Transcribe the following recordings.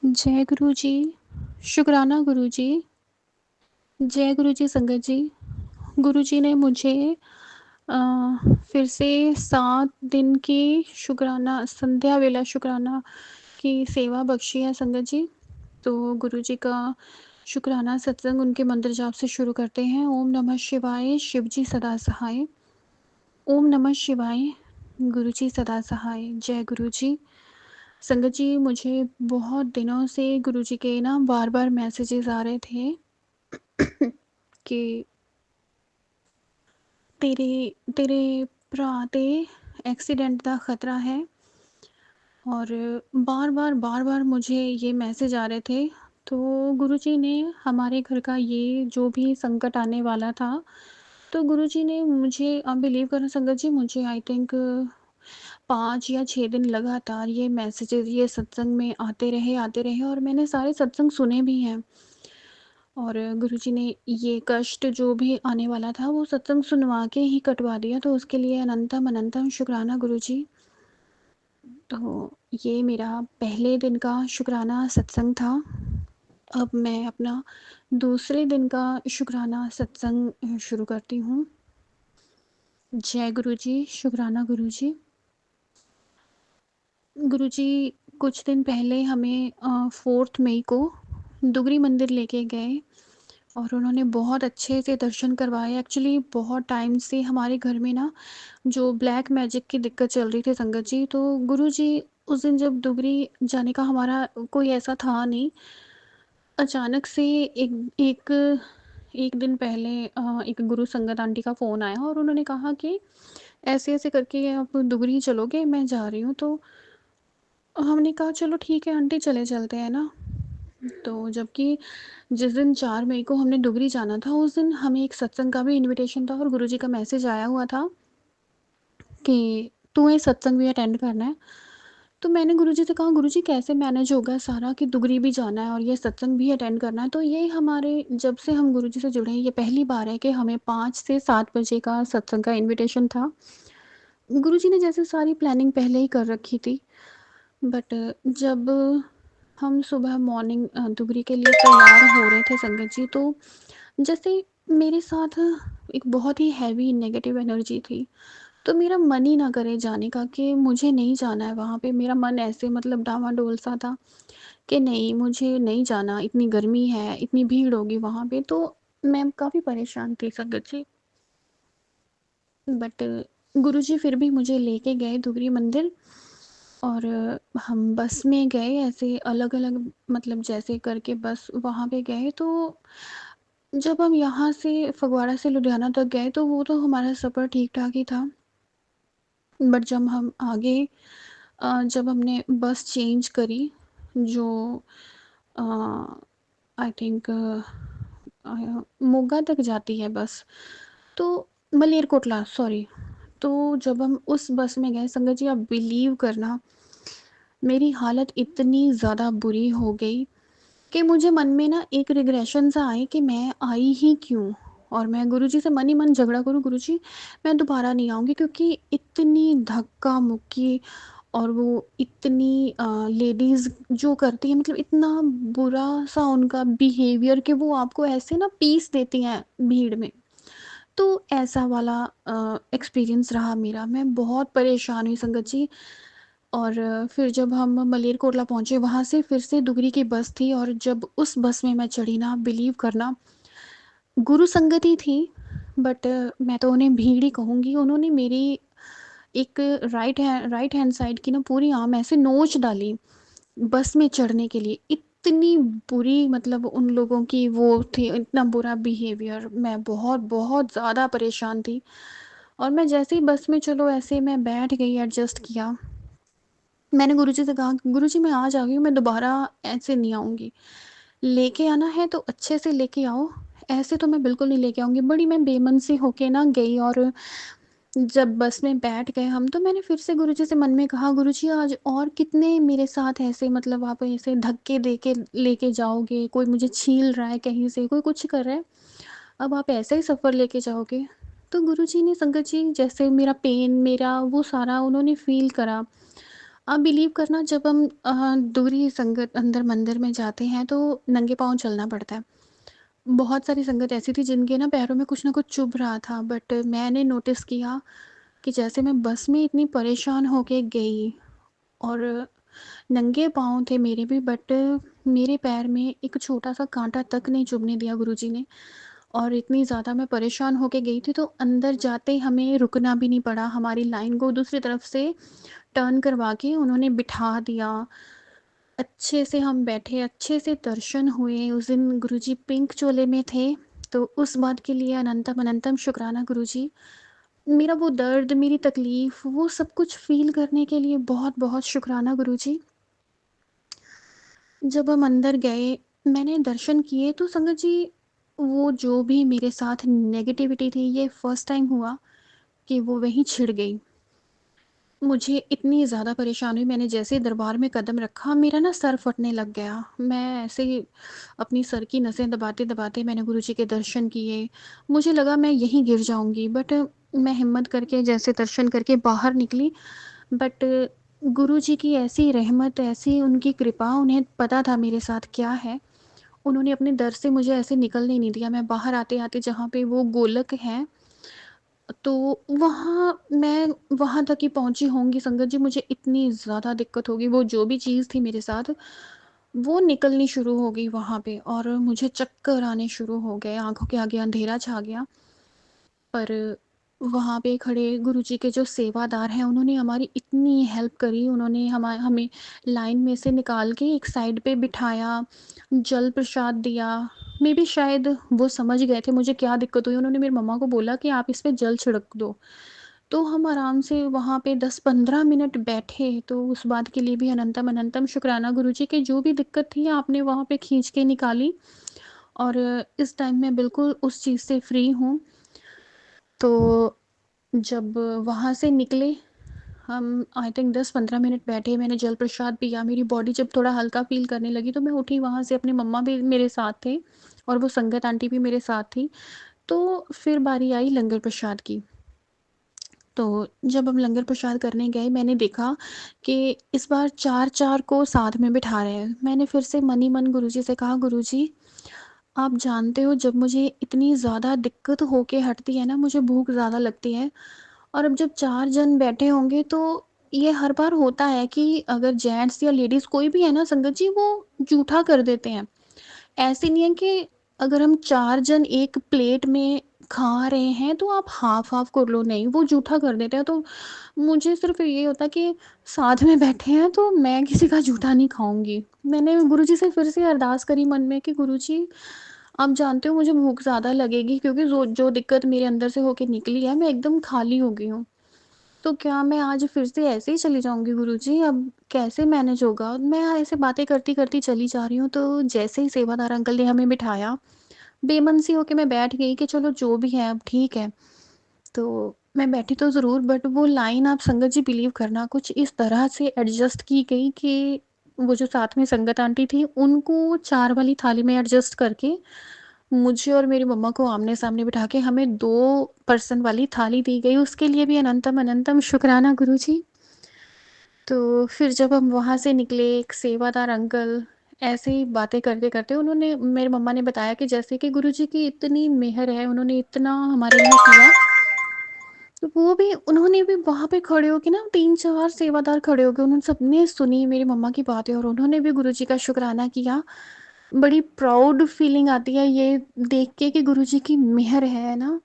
जय गुरु जी, शुकराना गुरु जी, जय गुरु जी संगत जी। गुरु जी ने मुझे अ, फिर से 7 दिन की शुकराना संध्या वेला शुकराना की सेवा बख्शी है संगत जी। तो गुरु जी का शुकराना सत्संग उनके मंत्र जाप से शुरू करते हैं। ओम नमः शिवाय, शिव जी सदा सहाय। ओम नमः शिवाय, गुरु जी सदा सहाय। जय गुरु जी। संगत जी, मुझे बहुत दिनों से गुरु जी के ना बार-बार मैसेजेस आ रहे थे कि तेरे तेरे भरा ते एक्सीडेंट का खतरा है। और बार-बार मुझे ये मैसेज आ रहे थे। तो गुरुजी ने हमारे घर का ये जो भी संकट आने वाला था, तो गुरुजी ने मुझे, आप बिलीव करें संगत जी, मुझे आई थिंक 5 या 6 दिन लगातार ये मैसेजेस ये सत्संग में आते रहे और मैंने सारे सत्संग सुने भी हैं। और गुरुजी ने ये कष्ट जो भी आने वाला था वो सत्संग सुनवा के ही कटवा दिया, तो उसके लिए अनंतम अनंतम शुक्राना गुरुजी। तो ये मेरा पहले दिन का शुक्राना सत्संग था। अब मैं अपना दूसरे दिन का शुक्राना सत्संग शुरू करती हूँ। जय गुरुजी, शुक्राना गुरुजी। गुरुजी कुछ दिन पहले हमें 4 मई को दुगरी मंदिर लेके गए और उन्होंने बहुत अच्छे से दर्शन करवाए। एक्चुअली बहुत टाइम से हमारे घर में ना जो ब्लैक मैजिक की दिक्कत चल रही थी संगत जी, तो गुरुजी उस दिन जब दुगरी जाने का हमारा कोई ऐसा था नहीं, अचानक से एक एक एक दिन पहले एक गुरु संगत आंटी का फ़ोन आया और उन्होंने कहा कि ऐसे-ऐसे करके आप दुगरी चलोगे? मैं जा रही हूँ। तो हमने कहा चलो ठीक है आंटी, चले चलते हैं ना। तो जबकि जिस दिन 4 मई को हमने दुगरी जाना था, उस दिन हमें एक सत्संग का भी इनविटेशन था और गुरुजी का मैसेज आया हुआ था कि तुम्हें सत्संग भी अटेंड करना है। तो मैंने गुरुजी से कहा गुरुजी कैसे मैनेज होगा सारा कि दुगरी भी जाना है और ये सत्संग भी अटेंड करना है। तो ये हमारे जब से हम गुरुजी से जुड़े हैं ये पहली बार है कि हमें 5 से 7 बजे का सत्संग का इनविटेशन था। गुरुजी ने जैसे सारी प्लानिंग पहले ही कर रखी थी। बट जब हम सुबह मॉर्निंग दुगरी के लिए तैयार हो रहे थे संगत जी, तो जैसे मेरे साथ एक बहुत ही हैवी नेगेटिव एनर्जी थी। तो मेरा मन ही ना करे जाने का कि मुझे नहीं जाना है वहाँ पे। मेरा मन ऐसे मतलब डामाडोल सा था कि नहीं मुझे नहीं जाना, इतनी गर्मी है, इतनी भीड़ होगी वहाँ पे। तो मैं काफ़ी परेशान थी संगत जी। बट गुरुजी फिर भी मुझे लेके गए दुगरी मंदिर और हम बस में गए ऐसे अलग-अलग, मतलब जैसे करके बस वहाँ पे गए। तो जब हम यहाँ से फगवाड़ा से लुधियाना तक गए तो वो तो हमारा सफ़र ठीक-ठाक ही था। बट जब हम आगे जब हमने बस चेंज करी, जो आई थिंक मोगा तक जाती है बस, तो मलेरकोटला सॉरी। तो जब हम उस बस में गए संगत जी, आप बिलीव करना मेरी हालत इतनी ज़्यादा बुरी हो गई कि मुझे मन में ना एक रिग्रेशन सा आए कि मैं आई ही क्यों। और मैं गुरुजी से मन ही मन झगड़ा करूँ, गुरुजी मैं दोबारा नहीं आऊँगी, क्योंकि इतनी धक्का मुक्की और वो इतनी लेडीज़ जो करती हैं, मतलब इतना बुरा सा उनका बिहेवियर कि वो आपको ऐसे ना पीस देती हैं भीड़ में। तो ऐसा वाला एक्सपीरियंस रहा मेरा। मैं बहुत परेशान हुई संगत जी। और फिर जब हम मलेरकोटला पहुँचे, वहाँ से फिर से दुगरी की बस थी और जब उस बस में मैं चढ़ी ना, बिलीव करना, गुरु संगत ही थी। बट मैं तो उन्हें भीड़ ही कहूँगी। उन्होंने मेरी एक राइट हैंड साइड की ना पूरी आर्म ऐसे नोच डाली बस में चढ़ने के लिए। इतनी बुरी, मतलब उन लोगों की वो थी, इतना बुरा बिहेवियर। मैं बहुत बहुत ज़्यादा परेशान थी और मैं जैसे ही बस में चलो ऐसे मैं बैठ गई, एडजस्ट किया। मैंने गुरुजी से कहा गुरुजी मैं आ जाऊँगी, मैं दोबारा ऐसे नहीं आऊँगी। लेके आना है तो अच्छे से लेके आओ, ऐसे तो मैं बिल्कुल नहीं लेके आऊँगी। बड़ी मैं बेमन सी होके ना गई और जब बस में बैठ गए हम, तो मैंने फिर से गुरुजी से मन में कहा गुरुजी आज और कितने मेरे साथ ऐसे, मतलब आप ऐसे धक्के दे के लेके जाओगे, कोई मुझे छील रहा है कहीं से, कोई कुछ कर रहा है, अब आप ऐसा ही सफ़र लेके जाओगे। तो गुरुजी ने संगत जी जैसे मेरा पेन, मेरा वो सारा उन्होंने फ़ील करा। आप बिलीव करना, जब हम दूरी संगत अंदर मंदिर में जाते हैं तो नंगे पाँव चलना पड़ता है। बहुत सारी संगत ऐसी थी जिनके ना पैरों में कुछ न कुछ चुभ रहा था, बट मैंने नोटिस किया कि जैसे मैं बस में इतनी परेशान होके गई और नंगे पाँव थे मेरे भी, बट मेरे पैर में एक छोटा-सा काँटा तक नहीं चुभने दिया गुरुजी ने। और इतनी ज़्यादा मैं परेशान होके गई थी, तो अंदर जाते हमें रुकना भी नहीं पड़ा, हमारी लाइन को दूसरी तरफ से टर्न करवा के उन्होंने बिठा दिया। अच्छे से हम बैठे, अच्छे से दर्शन हुए। उस दिन गुरुजी पिंक चोले में थे, तो उस बात के लिए अनंतम अनंतम शुक्राना गुरुजी। मेरा वो दर्द, मेरी तकलीफ़, वो सब कुछ फ़ील करने के लिए बहुत-बहुत शुक्राना गुरुजी। जब हम अंदर गए, मैंने दर्शन किए, तो संगत जी, वो जो भी मेरे साथ नेगेटिविटी थी, ये फर्स्ट टाइम हुआ कि वो वहीं छिड़ गई। मुझे इतनी ज़्यादा परेशानी हुई, मैंने जैसे ही दरबार में कदम रखा, मेरा ना सर फटने लग गया। मैं ऐसे ही अपनी सर की नसें दबाते-दबाते मैंने गुरुजी के दर्शन किए। मुझे लगा मैं यहीं गिर जाऊँगी, बट मैं हिम्मत करके जैसे दर्शन करके बाहर निकली। बट गुरुजी की ऐसी रहमत, ऐसी उनकी कृपा, उन्हें पता था मेरे साथ क्या है। उन्होंने अपने दर से मुझे ऐसे निकलने नहीं दिया। मैं बाहर आते-आते जहाँ पे वो गोलक है, तो वहाँ तक ही पहुँची होंगी संगत जी, मुझे इतनी ज़्यादा दिक्कत हो गई, वो जो भी चीज़ थी मेरे साथ, वो निकलनी शुरू हो गई वहाँ पे, और मुझे चक्कर आने शुरू हो गए, आँखों के आगे अंधेरा छा गया। पर वहाँ पे खड़े गुरुजी के जो सेवादार हैं, उन्होंने हमारी इतनी हेल्प करी, उन्होंने हमें लाइन में से निकाल के एक साइड पे बिठाया, जल प्रसाद दिया। मेबी शायद वो समझ गए थे मुझे क्या दिक्कत हुई, उन्होंने मेरी मम्मा को बोला कि आप इस पे जल छिड़क दो। तो हम आराम से वहाँ पे 10-15 मिनट बैठे, तो उस बात के लिए भी अनंतम अनंतम शुक्राना गुरुजी कि जो भी दिक्कत थी आपने वहाँ पे खींच के निकाली, और इस टाइम मैं बिल्कुल उस चीज़ से फ्री हूँ। तो जब वहाँ से निकले, हम आई थिंक 10-15 मिनट बैठे, मैंने जल प्रसाद पिया, मेरी बॉडी जब थोड़ा हल्का फ़ील करने लगी, तो मैं उठी वहाँ से, अपनी मम्मा भी मेरे साथ थे और वो संगत आंटी भी मेरे साथ थी। तो फिर बारी आई लंगर प्रसाद की। तो जब हम लंगर प्रसाद करने गए, मैंने देखा कि इस बार 4-4 को साथ में बिठा रहे हैं। मैंने फिर से मन ही मन गुरुजी से कहा, गुरुजी, आप जानते हो जब मुझे इतनी ज़्यादा दिक्कत होके हटती है ना, मुझे भूख ज़्यादा लगती है, और अब जब 4 जन बैठे होंगे, तो ये हर बार होता है कि अगर जेंट्स या लेडीज़ कोई भी है ना संगत जी, वो जूठा कर देते हैं। ऐसे नहीं है कि अगर हम 4 जन एक प्लेट में खा रहे हैं तो आप हाफ़-हाफ़ कर लो, नहीं, वो जूठा कर देते हैं। तो मुझे सिर्फ़ ये होता है कि साथ में बैठे हैं तो मैं किसी का जूठा नहीं खाऊँगी। मैंने गुरुजी से फिर से अरदास करी मन में कि गुरुजी, आप जानते हो मुझे भूख ज़्यादा लगेगी, क्योंकि जो जो दिक्कत मेरे अंदर से होके निकली है, मैं एकदम खाली हो गई हूँ। तो क्या मैं आज फिर से ऐसे ही चली जाऊँगी गुरुजी? अब कैसे मैनेज होगा? मैं ऐसे बातें करती-करती चली जा रही हूँ, तो जैसे ही सेवादार अंकल ने हमें बिठाया, बेमन सी होके मैं बैठ गई कि चलो जो भी है अब ठीक है। तो मैं बैठी तो ज़रूर, बट वो लाइन, आप संगत जी बिलीव करना, कुछ इस तरह से एडजस्ट की गई कि वो जो साथ में संगत आंटी थी, उनको 4 वाली थाली में एडजस्ट करके, मुझे और मेरी मम्मा को आमने-सामने बिठा के हमें 2 पर्सन वाली थाली दी गई। उसके लिए भी अनंतम अनंतम शुक्राना गुरुजी। तो फिर जब हम वहाँ से निकले, एक सेवादार अंकल ऐसे ही बातें करते-करते, उन्होंने, मेरी मम्मा ने बताया कि जैसे कि गुरुजी की इतनी मेहर है, उन्होंने इतना हमारे लिए किया, तो वो भी, उन्होंने भी वहाँ पे खड़े होके ना, 3-4 सेवादार खड़े हो गए, उन्होंने सबने सुनी मेरी मम्मा की बातें, और उन्होंने भी गुरुजी का शुकराना किया। बड़ी प्राउड फीलिंग आती है ये देख के कि गुरुजी की मेहर है ना,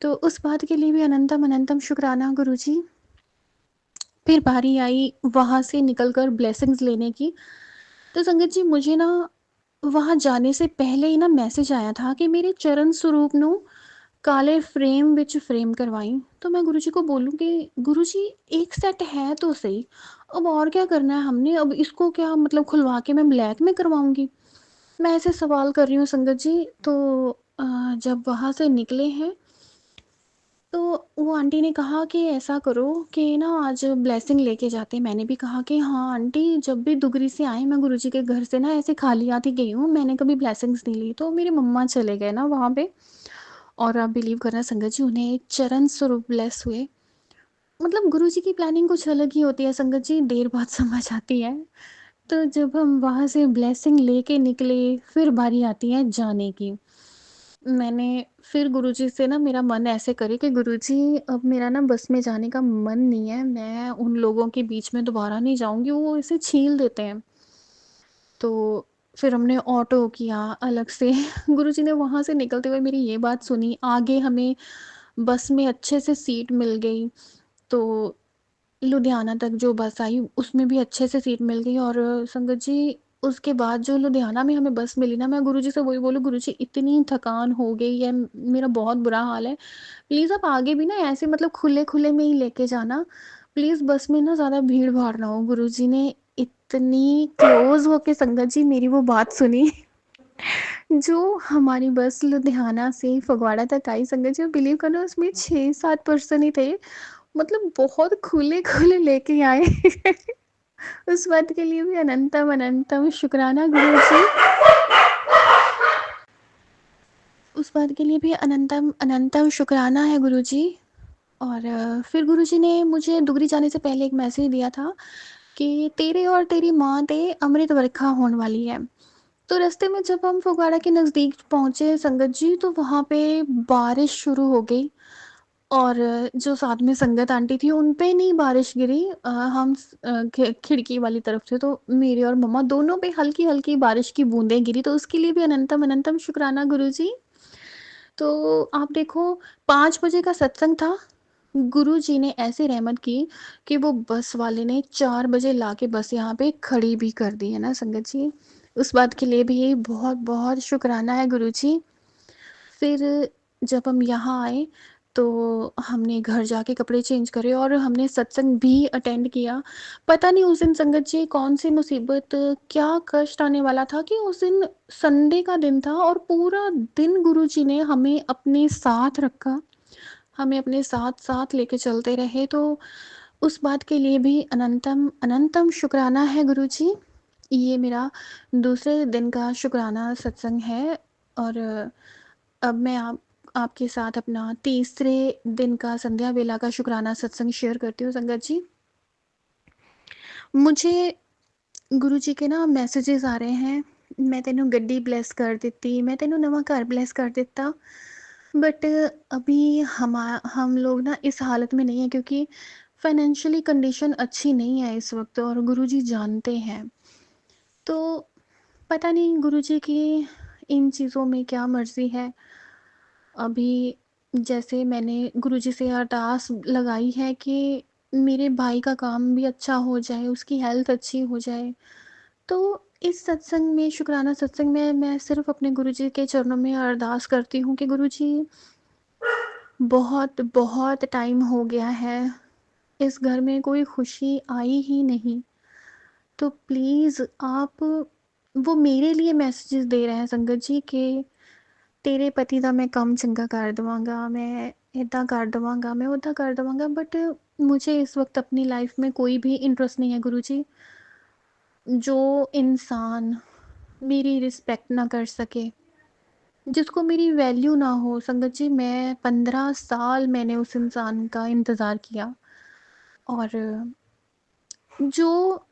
तो उस बात के लिए भी अनंतम अनंतम शुकराना गुरुजी। फिर बारी आई वहाँ से निकल कर ब्लेसिंग्स लेने की। तो संगत जी, मुझे ना वहाँ जाने से पहले ही ना मैसेज आया था कि मेरे चरण स्वरूप ਨੂੰ काले फ्रेम ਵਿੱਚ फ्रेम करवाई। तो मैं गुरुजी को बोलूँ कि गुरुजी, एक सेट है तो सही, अब और क्या करना है हमने, अब इसको क्या मतलब खुलवा के मैं ब्लैक में करवाऊँगी? मैं ऐसे सवाल कर रही हूँ संगत जी। तो अ, जब वहाँ से निकले हैं, तो वो आंटी ने कहा कि ऐसा करो कि ना आज ब्लेसिंग लेके जाते हैं। मैंने भी कहा कि हाँ आंटी, जब भी दुगरी से आए, मैं गुरुजी के घर से ना ऐसे खाली हाथ ही गई हूँ, मैंने कभी ब्लेसिंग्स नहीं ली। तो मेरी मम्मा चले गए ना वहाँ पे, और आप बिलीव करना संगत जी, उन्हें चरण स्वरूप ब्लेस हुए। मतलब गुरुजी की प्लानिंग कुछ अलग ही होती है संगत जी, देर बाद समझ आती है। तो जब हम वहाँ से ब्लेसिंग लेके निकले, फिर बारी आती है जाने की। मैंने फिर गुरुजी से ना मेरा मन ऐसे करे कि गुरुजी अब मेरा ना बस में जाने का मन नहीं है, मैं उन लोगों के बीच में दोबारा नहीं जाऊँगी, वो इसे छील देते हैं। तो फिर हमने ऑटो किया अलग से। गुरुजी ने वहाँ से निकलते हुए मेरी ये बात सुनी, आगे हमें बस में अच्छे से सीट मिल गई। तो लुधियाना तक जो बस आई उसमें भी अच्छे से सीट मिल गई, और संगत जी उसके बाद जो लुधियाना में हमें बस मिली ना, मैं गुरुजी से वही बोलूँ, गुरुजी इतनी थकान हो गई है, मेरा बहुत बुरा हाल है। प्लीज़ आप आगे भी ना ऐसे मतलब खुले-खुले में ही लेके जाना। प्लीज़ बस में ना ज़्यादा भीड़-भाड़ ना हो। गुरुजी ने इतनी क्लोज़ होके संगत जी मेरी वो बात सुनी। जो हमारी बस लुधियाना से फगवाड़ा तक आई संगत जी, बिलीव करना उसमें 6-7 पर्सन ही थे। मतलब बहुत खुले-खुले लेके आए। उस बात के लिए भी अनंतम अनंतम शुक्राना गुरुजी। उस बात के लिए भी अनंतम अनंतम शुक्राना है गुरुजी। और फिर गुरुजी ने मुझे डुगरी जाने से पहले एक मैसेज दिया था कि तेरे और तेरी माँ ते अमृत वर्खा होने वाली है। तो रास्ते में जब हम फगवाड़ा के नज़दीक पहुँचे संगत जी, तो वहाँ पे बारिश शुरू हो गई। और जो साथ में संगत आंटी थी उन पे नहीं बारिश गिरी, हम खिड़की वाली तरफ थे, तो मेरे और मम्मा दोनों पे हल्की हल्की बारिश की बूंदें गिरी, तो उसके लिए भी अनंतम अनंतम शुक्राना गुरुजी। तो आप देखो, 5 बजे का सत्संग था। गुरुजी ने ऐसी रहमत की कि वो बस वाले ने 4 बजे लाके बस यहाँ पे खड़ी भी कर दी है ना संगत जी। उस बात के लिए भी बहुत बहुत शुक्राना है गुरुजी। फिर जब हम यहाँ आए तो हमने घर जाके कपड़े चेंज करे और हमने सत्संग भी अटेंड किया। पता नहीं उस दिन संगत जी कौन-सी मुसीबत, क्या कष्ट आने वाला था कि उस दिन संडे का दिन था और पूरा दिन गुरुजी ने हमें अपने साथ रखा। हमें अपने साथ-साथ लेके चलते रहे, तो उस बात के लिए भी अनंतम अनंतम शुक्राना है गुरुजी। ये मेरा दूसरे दिन का शुक्राना सत्संग है। और अब मैं आपके साथ अपना तीसरे दिन का संध्या वेला का शुक्राना सत्संग शेयर करती हूँ संगत जी। मुझे गुरुजी के ना मैसेजेस आ रहे हैं, मैं तेनू गड्डी ब्लेस कर देती, मैं तेनू नवा घर ब्लेस कर देता। बट अभी हम लोग ना इस हालत में नहीं है, क्योंकि फाइनेंशियली कंडीशन अच्छी नहीं है इस वक्त, और गुरुजी जानते हैं। तो पता नहीं गुरुजी की इन चीज़ों में क्या मर्ज़ी है। अभी जैसे मैंने गुरुजी से अरदास लगाई है कि मेरे भाई का काम भी अच्छा हो जाए, उसकी हेल्थ अच्छी हो जाए। तो इस सत्संग में, शुक्राना सत्संग में, मैं सिर्फ़ अपने गुरुजी के चरणों में अरदास करती हूँ कि गुरुजी, बहुत बहुत टाइम हो गया है, इस घर में कोई खुशी आई ही नहीं। तो प्लीज़ आप, वो मेरे लिए मैसेजेस दे रहे हैं संगत जी कि तेरे पति दा मैं काम चंगा कर देवांगा, मैं इदा कर देवांगा, मैं उदा कर देवांगा। बट मुझे इस वक्त अपनी लाइफ में कोई भी इंटरेस्ट नहीं है गुरुजी। जो इंसान मेरी रिस्पेक्ट ना कर सके, जिसको मेरी वैल्यू ना हो संगत जी, मैं 15 साल मैंने उस इंसान का इंतज़ार किया। और जो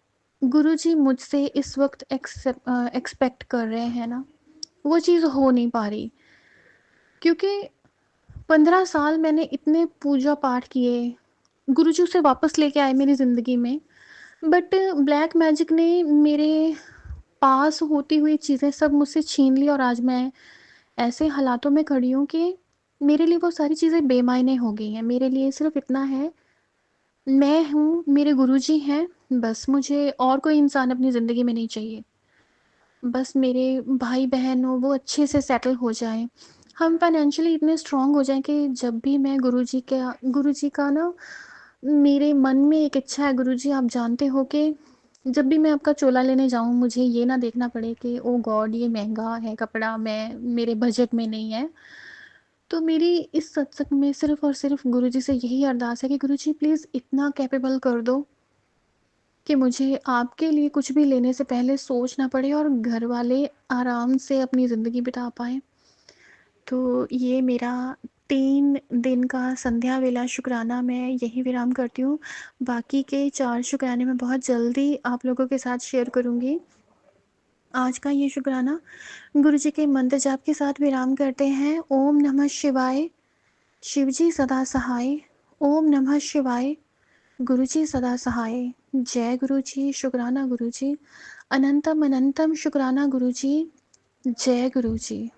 गुरुजी मुझसे इस वक्त एक्सपेक्ट कर रहे हैं ना, वो चीज़ हो नहीं पा रही। क्योंकि 15 साल मैंने इतने पूजा पाठ किए, गुरुजी उसे वापस लेके आए मेरी ज़िंदगी में। बट ब्लैक मैजिक ने मेरे पास होती हुई चीज़ें सब मुझसे छीन ली, और आज मैं ऐसे हालातों में खड़ी हूँ कि मेरे लिए वो सारी चीज़ें बेमायने हो गई हैं। मेरे लिए सिर्फ़ इतना है, मैं हूँ, मेरे गुरुजी हैं, बस मुझे और कोई इंसान अपनी ज़िंदगी में नहीं चाहिए। बस मेरे भाई-बहन हो वो अच्छे से सेटल हो जाएँ। हम फाइनेंशियली इतने स्ट्रॉन्ग हो जाएँ कि जब भी मैं गुरुजी का ना, मेरे मन में एक इच्छा है गुरुजी, आप जानते हो कि जब भी मैं आपका चोला लेने जाऊँ, मुझे ये ना देखना पड़े कि ओह गॉड ये महँगा है कपड़ा, मैं मेरे बजट में नहीं है। तो मेरी इस सत्संग में सिर्फ़ और सिर्फ़ गुरुजी से यही अरदास है कि गुरुजी प्लीज़ इतना कैपेबल कर दो कि मुझे आपके लिए कुछ भी लेने से पहले सोचना पड़े और घर वाले आराम से अपनी ज़िंदगी बिता पाएँ। तो ये मेरा 3 दिन का संध्या वेला शुक्राना मैं यहीं विराम करती हूँ। बाकी के 4 शुक्राने मैं बहुत जल्दी आप लोगों के साथ शेयर करूँगी। आज का ये शुक्राना गुरु जी के मंत्र जाप के साथ विराम करते हैं। ओम नमः शिवाय, शिव जी सदा सहाय। ओम नमः शिवाय, गुरु जी सदा सहाय। जय गुरु जी, शुक्राना गुरु जी। अनंतम अनंतम शुक्राना गुरु जी। जय गुरु जी।